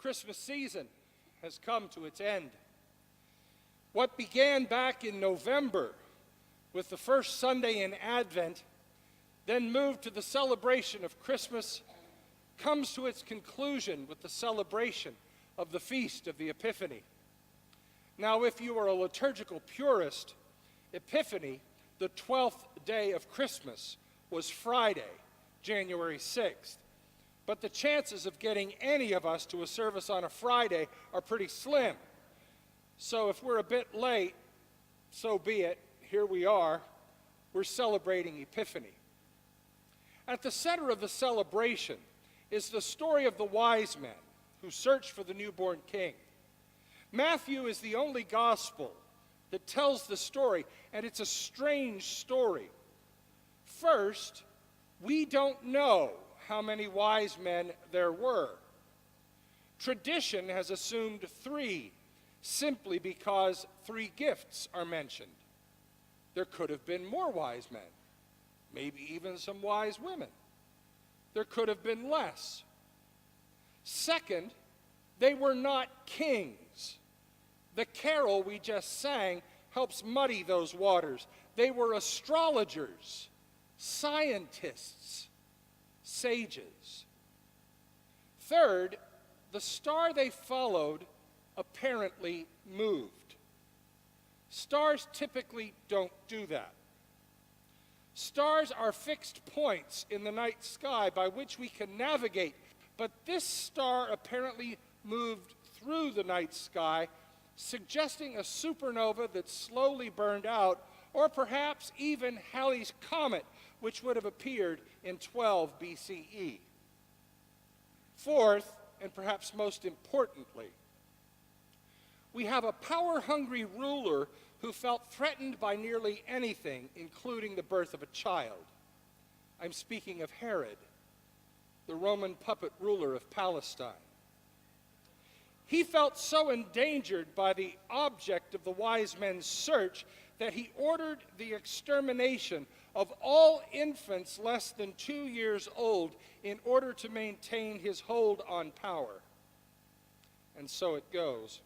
Christmas season has come to its end. What began back in November with the first Sunday in Advent, then moved to the celebration of Christmas, comes to its conclusion with the celebration of the Feast of the Epiphany. Now, if you are a liturgical purist, Epiphany, the 12th day of Christmas, was Friday, January 6th. But the chances of getting any of us to a service on a Friday are pretty slim. So if we're a bit late, so be it. Here we are. We're celebrating Epiphany. At the center of the celebration is the story of the wise men who searched for the newborn king. Matthew is the only gospel that tells the story, and it's a strange story. First, we don't know how many wise men there were. Tradition has assumed 3, simply because 3 gifts are mentioned. There could have been more wise men, maybe even some wise women. There could have been less. Second, they were not kings. The carol we just sang helps muddy those waters. They were astrologers, scientists, sages. Third, the star they followed apparently moved. Stars typically don't do that. Stars are fixed points in the night sky by which we can navigate, but this star apparently moved through the night sky, suggesting a supernova that slowly burned out, or perhaps even Halley's Comet, which would have appeared in 12 BCE. Fourth, and perhaps most importantly, we have a power-hungry ruler who felt threatened by nearly anything, including the birth of a child. I'm speaking of Herod, the Roman puppet ruler of Palestine. He felt so endangered by the object of the wise men's search that he ordered the extermination of all infants less than 2 years old in order to maintain his hold on power. And so it goes.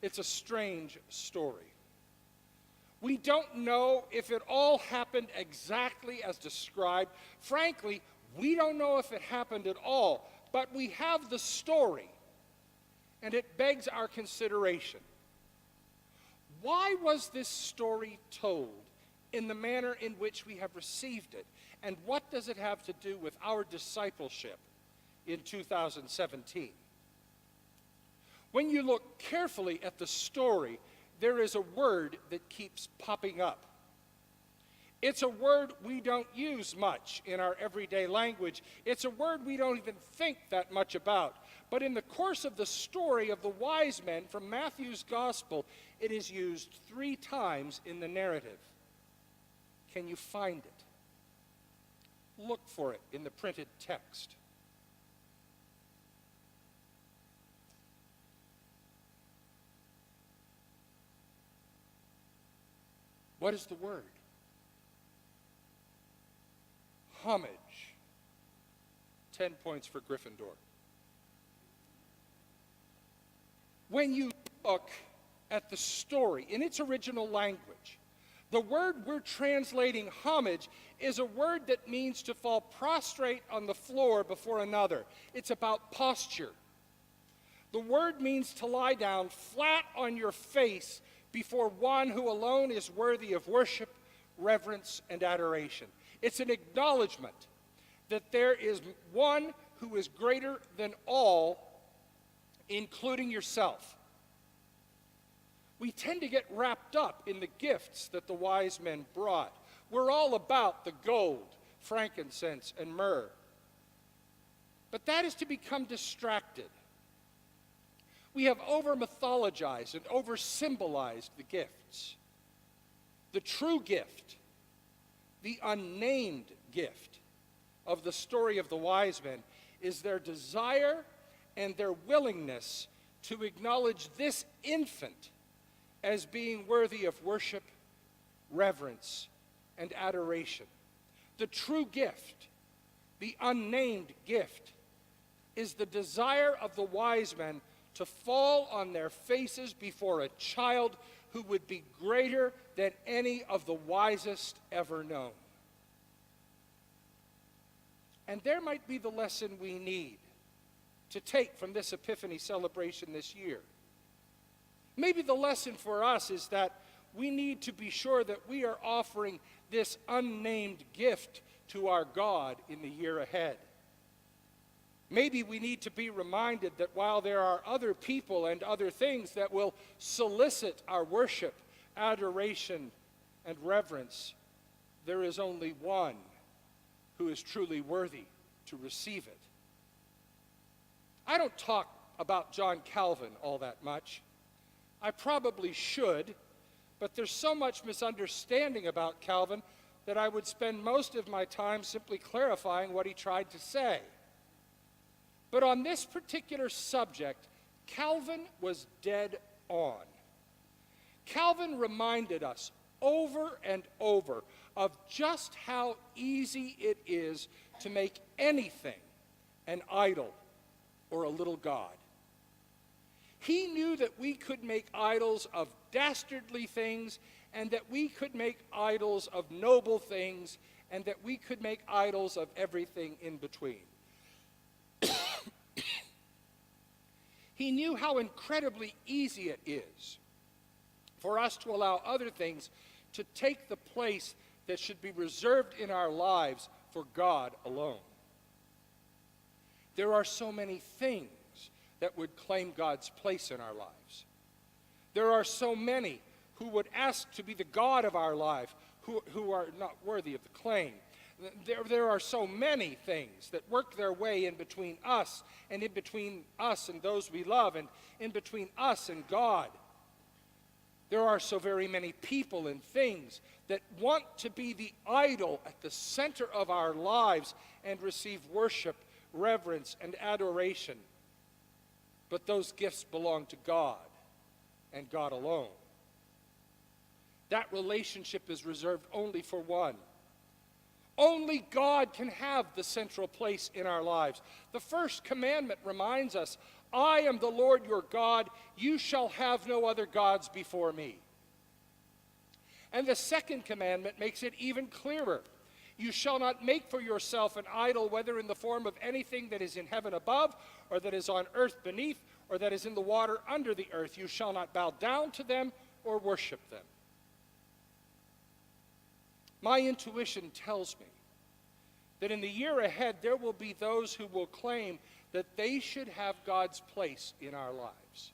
It's a strange story. We don't know if it all happened exactly as described. Frankly, we don't know if it happened at all, but we have the story, and it begs our consideration. Why was this story told in the manner in which we have received it, and what does it have to do with our discipleship in 2017? When you look carefully at the story, there is a word that keeps popping up. It's a word we don't use much in our everyday language. It's a word we don't even think that much about. But in the course of the story of the wise men from Matthew's gospel, it is used 3 times in the narrative. Can you find it? Look for it in the printed text. What is the word? Homage. 10 points for Gryffindor. When you look at the story in its original language, the word we're translating homage is a word that means to fall prostrate on the floor before another. It's about posture. The word means to lie down flat on your face before one who alone is worthy of worship, reverence, and adoration. It's an acknowledgement that there is one who is greater than all, including yourself. We tend to get wrapped up in the gifts that the wise men brought. We're all about the gold, frankincense, and myrrh. But that is to become distracted. We have over-mythologized and over-symbolized the gifts. The true gift, the unnamed gift of the story of the wise men is their desire and their willingness to acknowledge this infant as being worthy of worship, reverence, and adoration. The true gift, the unnamed gift, is the desire of the wise men to fall on their faces before a child who would be greater than any of the wisest ever known. And there might be the lesson we need to take from this Epiphany celebration this year. Maybe the lesson for us is that we need to be sure that we are offering this unnamed gift to our God in the year ahead. Maybe we need to be reminded that while there are other people and other things that will solicit our worship, adoration, and reverence, there is only one who is truly worthy to receive it. I don't talk about John Calvin all that much. I probably should, but there's so much misunderstanding about Calvin that I would spend most of my time simply clarifying what he tried to say. But on this particular subject, Calvin was dead on. Calvin reminded us over and over of just how easy it is to make anything an idol or a little god. He knew that we could make idols of dastardly things, and that we could make idols of noble things, and that we could make idols of everything in between. He knew how incredibly easy it is for us to allow other things to take the place that should be reserved in our lives for God alone. There are so many things that would claim God's place in our lives. There are so many who would ask to be the God of our life who are not worthy of the claim. There are so many things that work their way in between us and those we love, and in between us and God. There are so very many people and things that want to be the idol at the center of our lives and receive worship, reverence, and adoration. But those gifts belong to God and God alone. That relationship is reserved only for one. Only God can have the central place in our lives. The first commandment reminds us, I am the Lord your God, you shall have no other gods before me. And the second commandment makes it even clearer. You shall not make for yourself an idol, whether in the form of anything that is in heaven above, or that is on earth beneath, or that is in the water under the earth. You shall not bow down to them or worship them. My intuition tells me that in the year ahead there will be those who will claim that they should have God's place in our lives.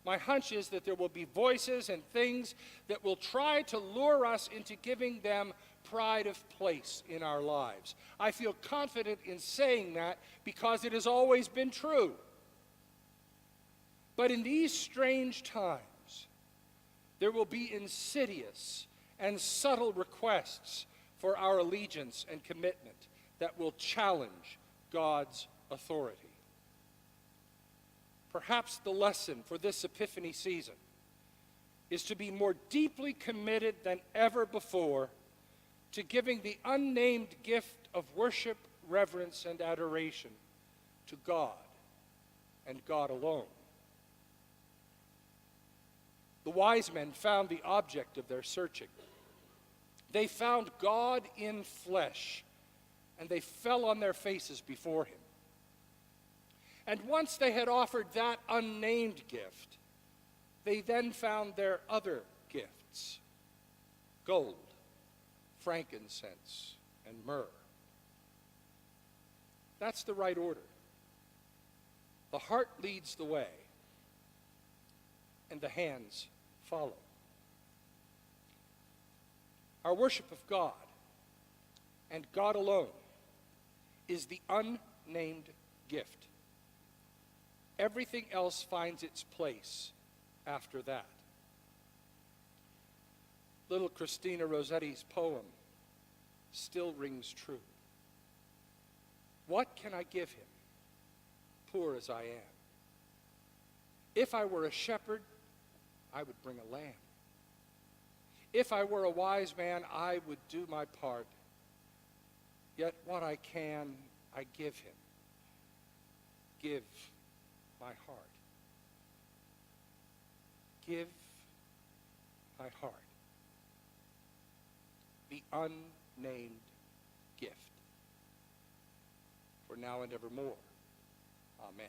My hunch is that there will be voices and things that will try to lure us into giving them pride of place in our lives. I feel confident in saying that because it has always been true. But in these strange times, there will be insidious and subtle requests for our allegiance and commitment that will challenge God's authority. Perhaps the lesson for this Epiphany season is to be more deeply committed than ever before to giving the unnamed gift of worship, reverence, and adoration to God and God alone. The wise men found the object of their searching. They found God in flesh, and they fell on their faces before him. And once they had offered that unnamed gift, they then found their other gifts: gold, frankincense, and myrrh. That's the right order. The heart leads the way, and the hands follow. Our worship of God, and God alone, is the unnamed gift. Everything else finds its place after that. Little Christina Rossetti's poem still rings true. What can I give him, poor as I am? If I were a shepherd, I would bring a lamb. If I were a wise man, I would do my part. Yet what I can, I give him. give my heart. Give my heart. The unnamed gift. For now and evermore. Amen.